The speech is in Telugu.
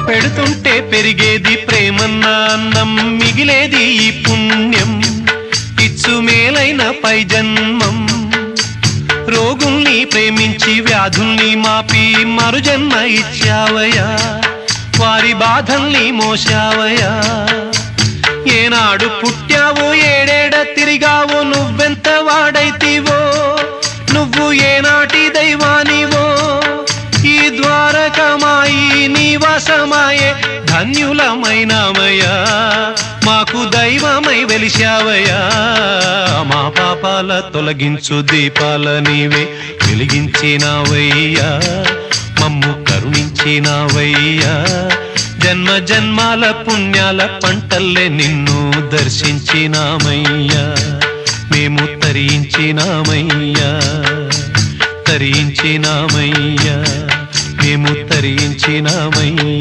పెడుతుంటే పెరిగేది ప్రేమన్న అన్నం, మిగిలేది ఈ పుణ్యం ఇచ్చు మేలైన పై జన్మం. రోగుల్ని ప్రేమించి వ్యాధుల్ని మాపి మరు జన్మ ఇచ్చావయ్యా, వారి బాధల్ని మోసావయ్యా. ఏనాడు పుట్టావో ఏడేడ తిరిగావో, నువ్వెంత వాడైతివో, నువ్వు ఏనాటి దైవానివో. ఈ ద్వారకమాయి నివాసమాయే ధన్యులమైనామయ్యా, మాకు దైవమై వెలిశావయ్యా. మా పాపాల తొలగించు దీపాల నీవే వెలిగించినావయ్యా, మమ్ము కరుణించినావయ్యా. జన్మ జన్మాల పుణ్యాల పంటల్లే నిన్ను దర్శించినామయ్యా, మేము తరించినామయ్యా, తరించినామయ్యా, మేము తరించినామయ్యా.